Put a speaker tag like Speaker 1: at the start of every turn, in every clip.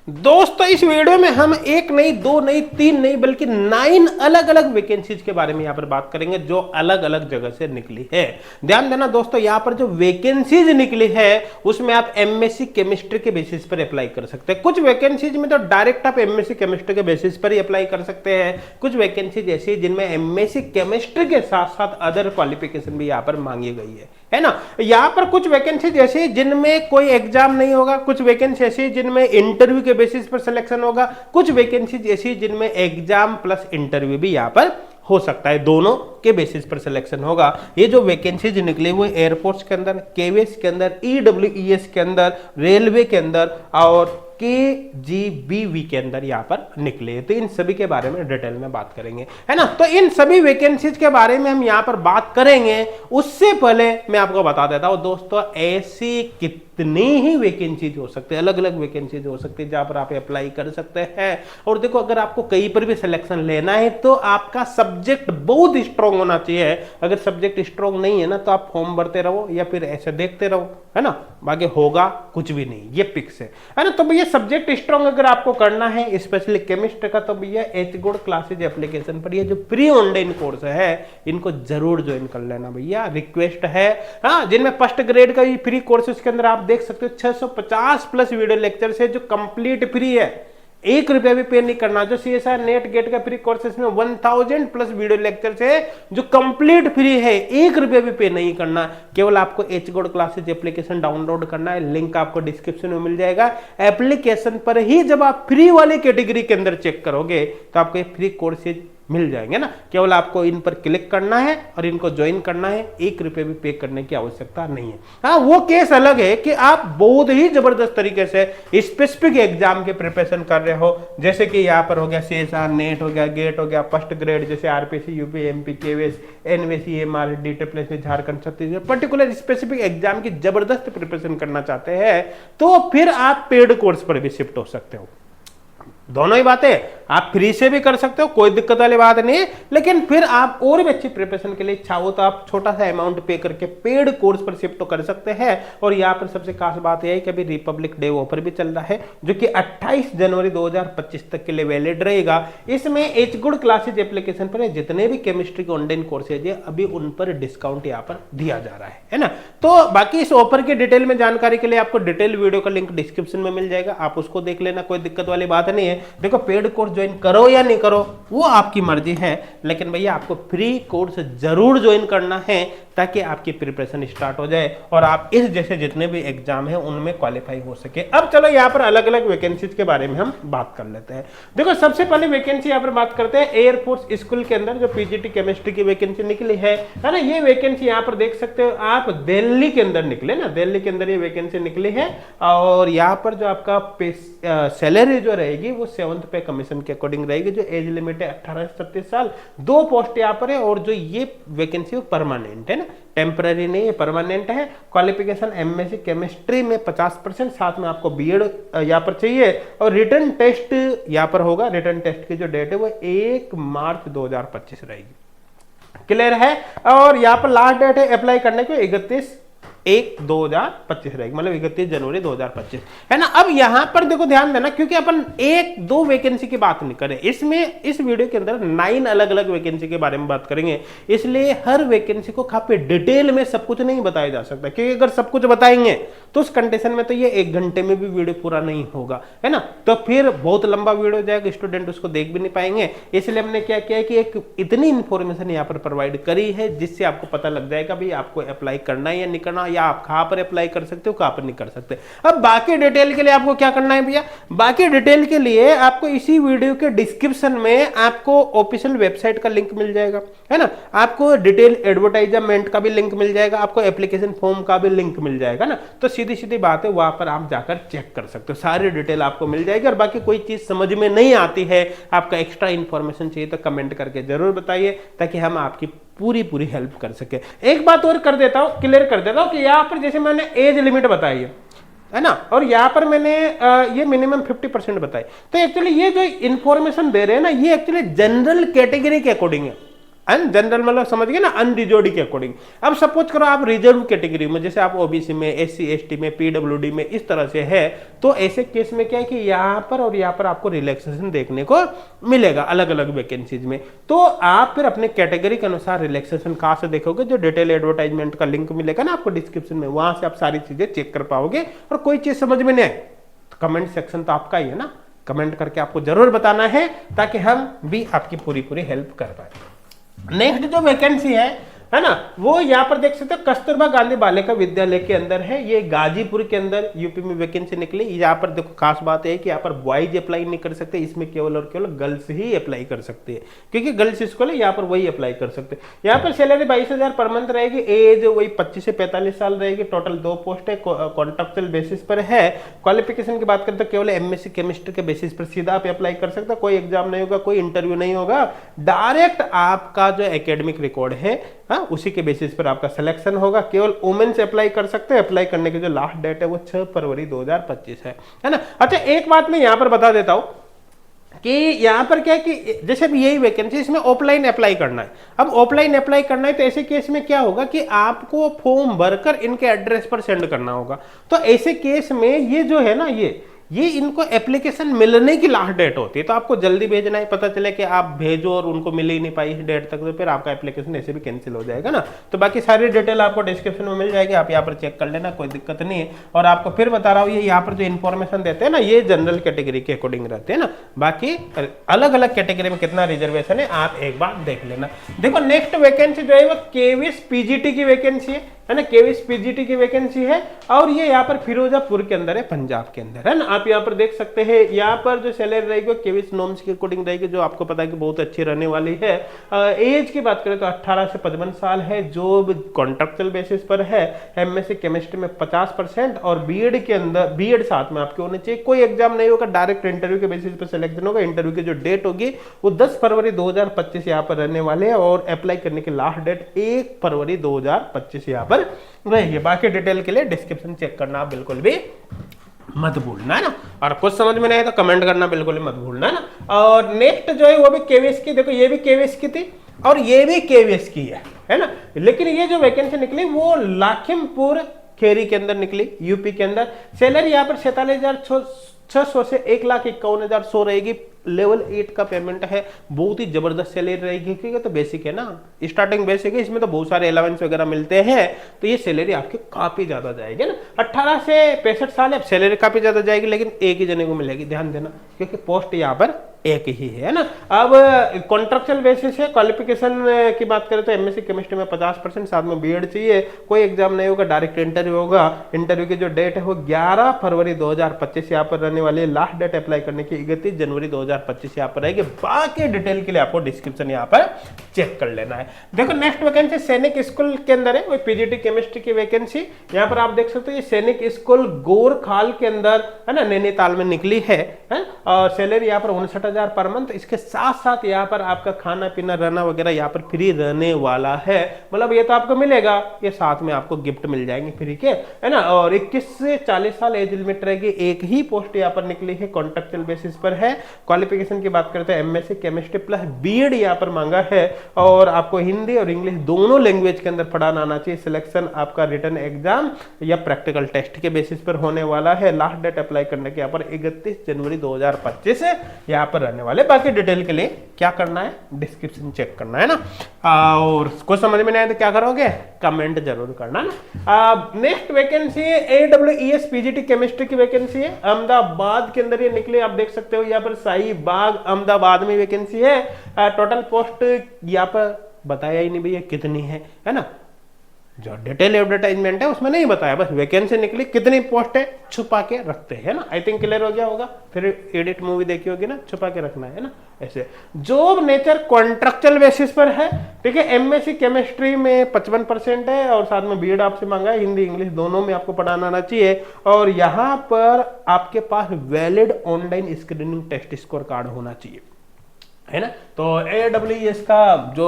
Speaker 1: दोस्तों इस वीडियो में हम एक नहीं, दो नहीं, तीन नहीं, बल्कि 9 अलग अलग वैकेंसीज के बारे में यहां पर बात करेंगे जो अलग अलग जगह से निकली है। ध्यान देना दोस्तों, यहां पर जो वैकेंसीज निकली है उसमें आप एमएससी केमिस्ट्री के बेसिस पर अप्लाई कर सकते हैं। कुछ वैकेंसीज में तो डायरेक्ट आप एमएससी केमिस्ट्री के बेसिस पर ही अप्लाई कर सकते हैं। कुछ वैकेंसीज ऐसी जिनमें एमएससी केमिस्ट्री के साथ साथ अदर क्वालिफिकेशन भी यहां पर मांगी गई है ना। यहां पर कुछ वैकेंसी ऐसी जिनमें कोई एग्जाम नहीं होगा, कुछ वैकेंसी ऐसी जिनमें इंटरव्यू के बेसिस पर सिलेक्शन होगा, कुछ वैकेंसी ऐसी जिनमें एग्जाम प्लस इंटरव्यू भी यहां पर हो सकता है, दोनों के बेसिस पर सिलेक्शन होगा। ये जो वैकेंसीज निकली हुई एयरफोर्स के अंदर, केवीएस के अंदर, ईडब्ल्यूईएस के अंदर, रेलवे के अंदर और केजीबीवी के अंदर यहां पर निकले, तो इन सभी के बारे में डिटेल में बात करेंगे, है ना। तो इन सभी वैकेंसीज के बारे में हम यहां पर बात करेंगे। उससे पहले मैं आपको बता देता हूं दोस्तों, ऐसी कितनी ही वैकेंसीज हो सकते हैं, अलग अलग वैकेंसीज हो सकती है जहां पर आप अप्लाई कर सकते हैं। और देखो, अगर आपको कहीं पर भी सिलेक्शन लेना है तो आपका सब्जेक्ट बहुत स्ट्रांग होना चाहिए। अगर सब्जेक्ट स्ट्रांग नहीं है ना तो आप फॉर्म भरते रहो या फिर ऐसे देखते रहो, है ना, बाकी होगा कुछ भी नहीं, ये फिक्स है ना। तो भैया सब्जेक्ट स्ट्रांग अगर आपको करना है स्पेशली केमिस्ट्री का, तो भैया एच गुड क्लासेज एप्लीकेशन पर ये जो फ्री ऑनलाइन कोर्स है इनको जरूर ज्वाइन कर लेना भैया, रिक्वेस्ट है। हाँ, जिनमें फर्स्ट ग्रेड का फ्री कोर्स, उसके अंदर आप देख सकते हो 650 प्लस वीडियो लेक्चर है जो कंप्लीट फ्री है, 1 रुपया भी पे नहीं करना। जो सीएसआर नेट गेट का फ्री कोर्सेस में 1000 प्लस वीडियो लेक्चर है जो कंप्लीट फ्री है, 1 रुपया भी पे नहीं करना। केवल आपको H good classes application download करना है, लिंक आपको डिस्क्रिप्शन में मिल जाएगा। एप्लीकेशन पर ही जब आप फ्री वाली कैटेगरी के अंदर चेक करोगे तो आपको फ्री कोर्सेज मिल जाएंगे ना। केवल आपको इन पर क्लिक करना है और इनको ज्वाइन करना है, 1 रुपये भी पे करने की आवश्यकता नहीं है। हाँ, वो केस अलग है कि आप बहुत ही जबरदस्त तरीके से स्पेसिफिक एग्जाम के प्रिपरेशन कर रहे हो, जैसे कि यहाँ पर हो गया सीएसआर नेट हो गया, गेट हो गया, फर्स्ट ग्रेड जैसे RPC, UP, MP, KVS, NVC, MR, DTPS, Jharkhand, Chhattisgarh, particular specific exam की जबरदस्त प्रिपरेशन करना चाहते हैं तो फिर आप पेड कोर्स पर भी शिफ्ट हो सकते हो। दोनों ही बातें आप फ्री से भी कर सकते हो, कोई दिक्कत वाली बात नहीं है। लेकिन फिर आप और भी अच्छी प्रिपरेशन के लिए चाहो तो आप छोटा सा अमाउंट पे करके पेड कोर्स पर शिफ्ट तो कर सकते हैं। और यहाँ पर सबसे खास बात यह है कि अभी रिपब्लिक डे ऑफर भी चल रहा है जो कि 28 जनवरी 2025 तक के लिए वैलिड रहेगा। इसमें एच गुड क्लासेज एप्लीकेशन पर जितने भी केमिस्ट्री के ऑनलाइन कोर्सेज है अभी उन पर डिस्काउंट यहाँ पर दिया जा रहा है ना। तो बाकी इस ऑफर की डिटेल में जानकारी के लिए आपको डिटेल वीडियो का लिंक डिस्क्रिप्शन में मिल जाएगा, आप उसको देख लेना, कोई दिक्कत वाली बात नहीं है। देखो, पेड कोर्स ज्वाइन करो या नहीं करो वो आपकी मर्जी है, लेकिन भैया आपको फ्री कोर्स जरूर ज्वाइन करना है ताकि आपकी प्रिपरेशन स्टार्ट हो जाए और आप इस जैसे जितने भी एग्जाम है उनमें क्वालिफाई हो सके। अब चलो यहाँ पर अलग अलग वैकेंसीज के बारे में हम बात कर लेते हैं। देखो, सबसे पहले वैकेंसी यहाँ पर बात करते हैं एयरफोर्स स्कूल के अंदर जो पीजीटी केमिस्ट्री की वैकेंसी निकली है ना। ये वैकेंसी यहाँ पर देख सकते हो आप, दिल्ली के अंदर निकले ना, दिल्ली के अंदर ये वैकेंसी निकली है। और यहाँ पर जो आपका सैलरी जो रहेगी वो 7th पे कमीशन के अकॉर्डिंग रहेगी। जो एज लिमिट है 18 से 37 साल, 2 पोस्ट यहाँ पर है। और जो ये वैकेंसी परमानेंट है ना, टेम्पररी नहीं है, परमानेंट है। क्वालिफिकेशन एमएससी केमिस्ट्री में 50%, साथ में आपको बीएड यहाँ पर चाहिए। और रिटर्न टेस्ट यहाँ पर होगा, रिटर्न टेस्ट की जो डेट है वो 1 मार्च 2025 रहेगी। क्लियर है। और यहाँ पर लास्ट डेट है अप्लाई करने की 31/1/2025 रहेगी, मतलब 31 जनवरी 2025, है ना। अब यहां पर देखो, ध्यान देना, क्योंकि अपन 1-2 वैकेंसी की बात नहीं करें, इसमें इस वीडियो के अंदर 9 अलग अलग वैकेंसी के बारे में बात करेंगे, इसलिए हर वैकेंसी को काफी डिटेल में सब कुछ नहीं बताया जा सकता, क्योंकि अगर सब कुछ बताएंगे तो उस कंडीशन में तो ये 1 घंटे में भी वीडियो पूरा नहीं होगा, है ना। तो फिर बहुत लंबा वीडियो हो जाएगा, स्टूडेंट उसको देख भी नहीं पाएंगे। इसलिए हमने क्या किया कि एक इतनी इंफॉर्मेशन यहाँ पर प्रोवाइड करी है जिससे आपको पता लग जाएगा भाई आपको अप्लाई करना है या नहीं करना, या आप कहां पर अप्लाई कर सकते हो, कहां पर नहीं कर सकते। अब बाकी डिटेल के लिए आपको क्या करना है भैया, बाकी डिटेल के लिए आपको इसी वीडियो के डिस्क्रिप्शन में आपको ऑफिशियल वेबसाइट का लिंक मिल जाएगा, है ना। आपको डिटेल एडवर्टाइजमेंट का भी लिंक मिल जाएगा, आपको एप्लीकेशन फॉर्म का भी लिंक मिल जाएगा ना। तो सीधी सीधी बात है, वहां पर आप जाकर चेक कर सकते हो, सारी डिटेल आपको मिल जाएगी। और बाकी कोई चीज समझ में नहीं आती है, आपका एक्स्ट्रा इंफॉर्मेशन चाहिए तो कमेंट करके जरूर बताइए ताकि हम आपकी पूरी हेल्प कर सके। एक बात और कर देता हूं, क्लियर कर देता हूं कि यहां पर जैसे मैंने एज लिमिट बताई है ना, और यहां पर मैंने ये मिनिमम 50% बताई, तो एक्चुअली ये जो इंफॉर्मेशन दे रहे हैं ना, ये एक्चुअली जनरल कैटेगरी के अकॉर्डिंग है। अन जनरल मतलब समझ गए ना, अनरिजर्व्ड के अकॉर्डिंग। अब सपोज करो आप रिजर्व कैटेगरी में, जैसे आप ओबीसी में, एससी एसटी में, पीडब्ल्यूडी में इस तरह से है, तो ऐसे केस में क्या है कि यहाँ पर और यहाँ पर आपको रिलैक्सेशन देखने को मिलेगा अलग अलग वैकेंसीज में। तो आप फिर अपने कैटेगरी के अनुसार रिलैक्सेशन कहाँ से देखोगे, जो डिटेल एडवर्टाइजमेंट का लिंक मिलेगा ना आपको डिस्क्रिप्शन में, वहां से आप सारी चीजें चेक कर पाओगे। और कोई चीज समझ में नहीं आए तो कमेंट सेक्शन तो आपका ही है ना, कमेंट करके आपको जरूर बताना है ताकि हम भी आपकी पूरी पूरी हेल्प कर पाए। नेक्स्ट जो वैकेंसी है ना, वो यहाँ पर देख सकते हो कस्तूरबा गांधी बालिका विद्यालय के अंदर है, ये गाजीपुर के अंदर यूपी में वैकेंसी निकली। यहाँ पर देखो खास बात है कि यहाँ पर बॉयज अप्लाई नहीं कर सकते, इसमें केवल और केवल गर्ल्स ही अप्लाई कर सकते हैं, क्योंकि गर्ल्स स्कूल है, यहाँ पर वही अप्लाई कर सकते हैं। यहाँ पर सैलरी 22,000 पर मंथ रहेगी, एज वही 25 से 45 साल रहेगी। टोटल 2 पोस्ट है, कॉन्ट्रेक्चुअल बेसिस पर है। क्वालिफिकेशन की बात करें तो केवल एमएससी केमिस्ट्री के बेसिस पर सीधा आप अप्लाई कर सकते हो, कोई एग्जाम नहीं होगा, कोई इंटरव्यू नहीं होगा, डायरेक्ट आपका जो एकेडमिक रिकॉर्ड है उसी के बेसिस पर आपका सिलेक्शन होगा। केवल वुमेन से अप्लाई कर सकते हैं, अप्लाई करने की जो लास्ट डेट है वो 6 फरवरी 2025 है ना। अच्छा एक बात मैं यहाँ पर बता देता हूं कि यहाँ पर क्या है कि जैसे भी यही वैकेंसी, इसमें ऑफलाइन अप्लाई करना है। अब ऑफलाइन अप्लाई करना है तो ऐसे केस में क्या होगा कि आपको फॉर्म भरकर इनके एड्रेस पर सेंड करना होगा। तो ऐसे केस में ये जो है ना, ये इनको एप्लीकेशन मिलने की लास्ट डेट होती है, तो आपको जल्दी भेजना है। पता चले कि आप भेजो और उनको मिल ही नहीं पाई इस डेट तक, तो फिर आपका एप्लीकेशन ऐसे भी कैंसिल हो जाएगा ना। तो बाकी सारी डिटेल आपको डिस्क्रिप्शन में मिल जाएगी, आप यहाँ पर चेक कर लेना, कोई दिक्कत नहीं है। और आपको फिर बता रहा हूँ, ये यहाँ पर जो इन्फॉर्मेशन देते हैं ना, ये जनरल कैटेगरी के अकॉर्डिंग रहते हैं ना, बाकी अलग अलग कैटेगरी में कितना रिजर्वेशन है आप एक बार देख लेना। देखो नेक्स्ट वैकेंसी जो है वो केवीएस पीजीटी की वैकेंसी है ना, केवीएस पीजीटी की वैकेंसी है, और ये यहाँ पर फिरोजापुर के अंदर है, पंजाब के अंदर है ना। आप यहाँ पर देख सकते हैं, यहाँ पर जो सैलरी रहेगी केवीएस नॉर्म्स के अकॉर्डिंग रहेगी, जो आपको पता है कि बहुत अच्छी रहने वाली है। एज की बात करें तो 18 से 55 साल है, जो कॉन्ट्रेक्चुअल बेसिस पर है। एमएससी केमिस्ट्री में 50% और बीएड के अंदर बीएड साथ में आपके होने चाहिए। कोई एग्जाम नहीं होगा, डायरेक्ट इंटरव्यू के बेसिस पर सिलेक्शन होगा। इंटरव्यू की जो डेट होगी वो 10 फरवरी 2025 यहाँ पर रहने वाले हैं, और अप्लाई करने की लास्ट डेट 1 फरवरी 2025 यहाँ पर रहेगी। बाकी डिटेल के लिए डिस्क्रिप्शन चेक करना आप बिल्कुल भी मत भूलना है ना। और कुछ समझ में नहीं आए तो कमेंट करना बिल्कुल ही मत भूलना है ना। और नेक्स्ट जो है वो भी केवीएस की, देखो ये भी केवीएस की थी और ये भी केवीएस की है ना। लेकिन ये जो वैकेंसी निकली वो लाखिमपुर खेरी के अंदर निकली, यूपी के अंदर। सैलरी यहाँ पर 47,600 से 1,51,100 रहेगी। लेवल 8 का पेमेंट है, बहुत ही जबरदस्त सैलरी रहेगी, क्योंकि तो बेसिक है ना, स्टार्टिंग बेसिक है, इसमें तो बहुत सारे अलाउंस वगैरह मिलते हैं, तो ये सैलरी आपकी काफी ज्यादा जाएगी ना। 18 से 65 साल है, सैलरी काफी ज्यादा जाएगी, लेकिन एक ही जने को मिलेगी, ध्यान देना, क्योंकि पोस्ट यहाँ पर एक ही है ना। अब कॉन्ट्रेक्चुअल बेसिस है। क्वालिफिकेशन की बात करें तो एमएससी केमिस्ट्री में 50%, साथ में बीएड चाहिए। कोई एग्जाम नहीं होगा, डायरेक्ट इंटरव्यू होगा। इंटरव्यू की जो डेट है वो 11 फरवरी 2025 यहाँ पर रहने वाली है। लास्ट डेट अप्लाई करने की 31 जनवरी 2025 यहाँ पर रहेगी। बाकी डिटेल के लिए आपको डिस्क्रिप्शन यहाँ पर चेक कर लेना है। देखो नेक्स्ट वैकेंसी सैनिक स्कूल के अंदर है, वो पीजीटी केमिस्ट्री की वैकेंसी। यहाँ पर आप देख सकते हो, ये सैनिक स्कूल गोरखाल के अंदर है ना, नैनीताल में निकली है। और सैलरी यहाँ पर 59,000 पर मंथ। इसके साथ साथ यहाँ पर आपका खाना पीना रहना वगैरह यहाँ पर फ्री रहने वाला है, मतलब ये तो आपको मिलेगा, ये साथ में आपको गिफ्ट मिल जाएंगे फ्री के, है ना। और 21 से 40 साल एज लिमिट रहेगी। एक ही पोस्ट यहाँ पर निकली है, कॉन्ट्रेक्चुअल बेसिस पर है। क्वालिफिकेशन की बात करते हैं एमएससी केमिस्ट्री प्लस बीएड यहाँ पर मांगा है, और आपको हिंदी और इंग्लिश दोनों लैंग्वेज के अंदर पढ़ाना आना चाहिए। सिलेक्शन आपका रिटन एग्जाम या प्रैक्टिकल टेस्ट के बेसिस पर होने वाला है। लास्ट डेट अप्लाई करने के यहाँ पर 31 जनवरी 2025 यहाँ पर रहने वाले। बाकी डिटेल के लिए क्या करना है, डिस्क्रिप्शन चेक करना है ना। और कुछ समझ में नहीं आए तो क्या करोगे, कमेंट जरूर करना ना। नेक्स्ट वैकेंसी है AWES पीजीटी केमिस्ट्री की वैकेंसी है, अहमदाबाद के अंदर ये निकले। आप देख सकते हो यहाँ पर शाही बाग अहमदाबाद में वैकेंसी है। टोटल पोस्ट यहाँ पर बताया ही नहीं भैया कितनी है ना। जो डिटेल एडवर्टाइजमेंट है उसमें नहीं बताया, बस वैकेंसी निकली, कितनी पोस्ट है छुपा के रखते हैं ना। आई थिंक क्लियर हो गया होगा। फिर एडिट मूवी देखी होगी ना, छुपा के रखना है ना ऐसे। जॉब नेचर कॉन्ट्रेक्चुअल बेसिस पर है, ठीक है। एमएससी केमिस्ट्री में 55% है, और साथ में बीएड आपसे मांगा है। हिंदी इंग्लिश दोनों में आपको पढ़ाना आना चाहिए, और यहाँ पर आपके पास valid online screening test score card होना चाहिए, है ना। तो AWES का जो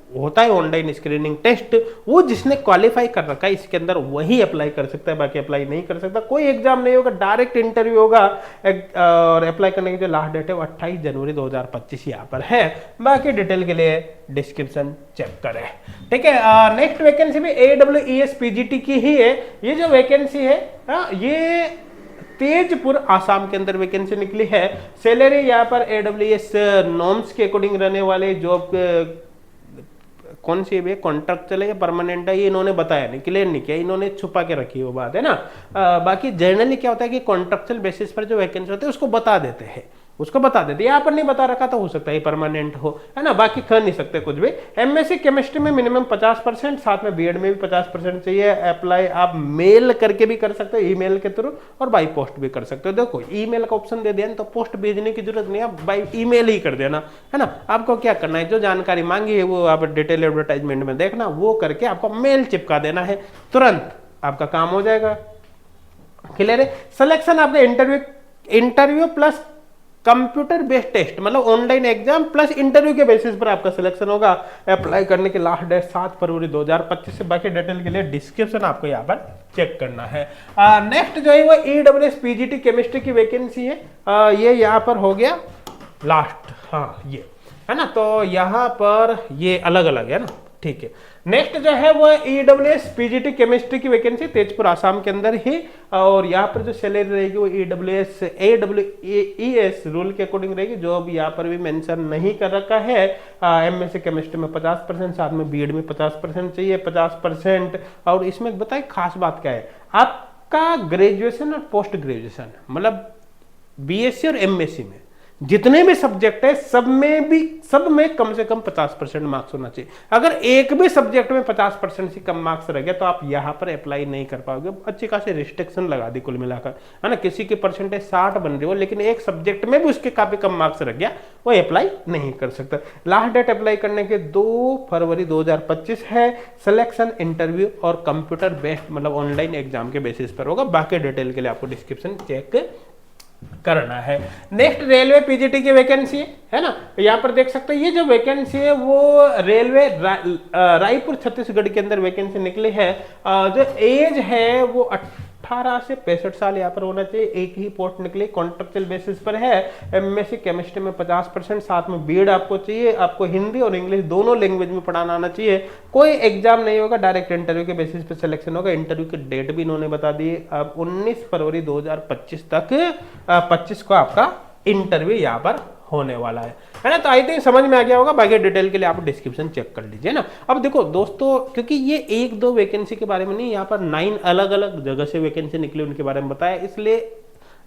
Speaker 1: होता है ऑनलाइन स्क्रीनिंग टेस्ट, वो जिसने क्वालिफाई कर रखा है इसके अंदर वही अप्लाई कर सकता है, बाकी अप्लाई नहीं कर सकता। कोई एग्जाम नहीं होगा, डायरेक्ट इंटरव्यू होगा। और अप्लाई करने की जो लास्ट डेट है वो 28 जनवरी 2025 यहाँ पर है। बाकी डिटेल के लिए डिस्क्रिप्शन चेक करें, ठीक है। नेक्स्ट वैकेंसी भी AWES PGT की ही है। ये जो वैकेंसी है ये तेजपुर आसाम के अंदर वैकेंसी निकली है। सैलरी यहाँ पर AWS नॉर्म्स के अकॉर्डिंग रहने वाले जॉब कौन सी है, कॉन्ट्रैक्चुअल है या परमानेंट है, ये इन्होंने बताया नहीं, क्लियर नहीं किया, इन्होंने छुपा के रखी वो बात है ना। बाकी जनरली क्या होता है कि कॉन्ट्रैक्चुअल बेसिस पर जो वैकेंसी होती है उसको बता देते हैं, उसको बता देते हैं। यहाँ पर नहीं बता रखा तो हो सकता है परमानेंट हो, है ना, बाकी कर नहीं सकते कुछ भी। MSc केमिस्ट्री में मिनिमम 50%, साथ में बीएड में भी 50% चाहिए। अप्लाई आप मेल करके भी कर सकते हो, ईमेल के थ्रू, और बाई पोस्ट भी कर सकते हो। देखो ईमेल का ऑप्शन दे दिया तो पोस्ट भेजने की जरूरत नहीं, आप बाई ईमेल ही कर देना, है ना। आपको क्या करना है, जो जानकारी मांगी है वो आप डिटेल एडवर्टाइजमेंट में देखना, वो करके आपको मेल चिपका देना है, तुरंत आपका काम हो जाएगा। क्लियर है। सिलेक्शन आपका interview plus computer based test, मतलब ऑनलाइन एग्जाम प्लस इंटरव्यू के बेसिस पर आपका सिलेक्शन होगा। अप्लाई करने की लास्ट डेट 7 फरवरी 2025 से। बाकी डिटेल के लिए डिस्क्रिप्शन आपको यहाँ पर चेक करना है। नेक्स्ट जो है वो AWS PGT केमिस्ट्री की वैकेंसी है। ये यहाँ पर हो गया लास्ट, हाँ ये है ना, तो यहाँ पर ये अलग अलग है ना, ठीक है। नेक्स्ट जो है वो AWS PGT केमिस्ट्री की वैकेंसी तेजपुर आसाम के अंदर ही, और यहाँ पर जो सैलरी रहेगी वो AWES रूल के अकॉर्डिंग रहेगी, जो अब यहाँ पर भी मेंशन नहीं कर रखा है। MSc केमिस्ट्री में 50%, साथ में बीएड में 50% चाहिए, 50%। और इसमें बताए खास बात क्या है, आपका ग्रेजुएशन और पोस्ट ग्रेजुएशन, मतलब BSc और MSc में जितने भी सब्जेक्ट है सब में कम से कम 50% मार्क्स होना चाहिए। अगर एक भी सब्जेक्ट में 50% से कम मार्क्स रह गया तो आप यहां पर अप्लाई नहीं कर पाओगे। अच्छी खासी रिस्ट्रिक्शन लगा दी कुल मिलाकर, है ना। किसी की परसेंटेज 60 बन रही हो लेकिन एक सब्जेक्ट में भी उसके काफी कम मार्क्स रह गया, वो अप्लाई नहीं कर सकता। लास्ट डेट अप्लाई करने के 2 फरवरी 2025 है। सिलेक्शन इंटरव्यू और कंप्यूटर बेस्ड, मतलब ऑनलाइन एग्जाम के बेसिस पर होगा। बाकी डिटेल के लिए आपको डिस्क्रिप्शन चेक करना है। नेक्स्ट रेलवे PGT की वैकेंसी है ना, यहाँ पर देख सकते हैं। ये जो वैकेंसी है वो रेलवे रायपुर छत्तीसगढ़ के अंदर वैकेंसी निकली है। जो एज है वो 18 से 65 साल यहाँ पर होना चाहिए। एक ही पोस्ट निकली, कॉन्ट्रैक्चुअल बेसिस पर है। MSc केमिस्ट्री में 50%, साथ में बीएड आपको चाहिए। आपको हिंदी और इंग्लिश दोनों लैंग्वेज में पढ़ाना आना चाहिए। कोई एग्जाम नहीं होगा, डायरेक्ट इंटरव्यू के बेसिस पर सिलेक्शन होगा। इंटरव्यू की डेट भी इन्होंने बता दी, अब 19 फरवरी 2025 तक 25 को आपका इंटरव्यू यहाँ पर होने वाला है ना। तो आई थिंक समझ में आ गया होगा। बाकी डिटेल के लिए आप डिस्क्रिप्शन चेक कर लीजिए ना। अब देखो दोस्तों, क्योंकि ये 1-2 वैकेंसी के बारे में नहीं, यहाँ पर 9 अलग अलग जगह से वैकेंसी निकली उनके बारे में बताया, इसलिए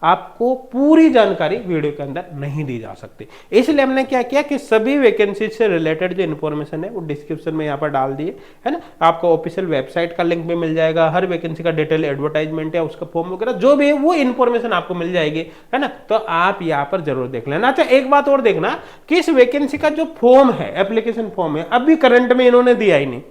Speaker 1: आपको पूरी जानकारी वीडियो के अंदर नहीं दी जा सकती। इसलिए हमने क्या किया कि सभी वैकेंसी से रिलेटेड जो इन्फॉर्मेशन है वो डिस्क्रिप्शन में यहाँ पर डाल दिए, है ना। आपको ऑफिशियल वेबसाइट का लिंक भी मिल जाएगा, हर वैकेंसी का डिटेल एडवर्टाइजमेंट है, उसका फॉर्म वगैरह जो भी है वो इन्फॉर्मेशन आपको मिल जाएगी, है ना। तो आप यहाँ पर जरूर देख लेना। अच्छा एक बात और देखना कि इस वैकेंसी का जो फॉर्म है, एप्लीकेशन फॉर्म है, अभी करंट में इन्होंने दिया ही नहीं,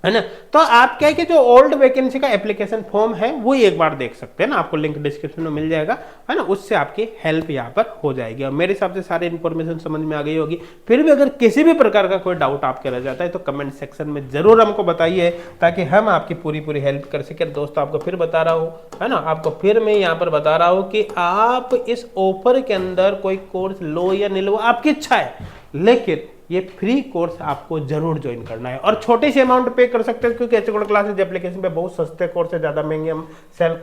Speaker 1: है ना। तो आप क्या है कि जो ओल्ड वैकेंसी का एप्लीकेशन फॉर्म है वो एक बार देख सकते हैं ना, आपको लिंक डिस्क्रिप्शन में मिल जाएगा, है ना। उससे आपकी हेल्प यहाँ पर हो जाएगी। और मेरे हिसाब से सारी इन्फॉर्मेशन समझ में आ गई होगी। फिर भी अगर किसी भी प्रकार का कोई डाउट आपके रह जाता है तो कमेंट सेक्शन में जरूर हमको बताइए, ताकि हम आपकी पूरी हेल्प कर सके। दोस्तों आपको फिर बता रहा हूँ, है ना, आपको फिर मैं यहाँ पर बता रहा हूँ कि आप इस ऑफर के अंदर कोई कोर्स लो या नहीं लो आपकी इच्छा है, लेकिन ये फ्री कोर्स आपको जरूर ज्वाइन करना है। और छोटी सी अमाउंट पे कर सकते हैं, क्योंकि एचगोल्ड क्लासेज एप्लीकेशन पे बहुत सस्ते कोर्स है, ज्यादा महंगे हम सेल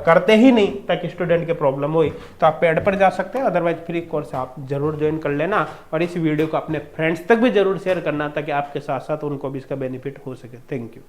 Speaker 1: करते ही नहीं ताकि स्टूडेंट के प्रॉब्लम हो। तो आप पेड पर जा सकते हैं, अदरवाइज फ्री कोर्स आप जरूर ज्वाइन कर लेना। और इस वीडियो को अपने फ्रेंड्स तक भी जरूर शेयर करना, ताकि आपके साथ साथ उनको भी इसका बेनिफिट हो सके। Thank you.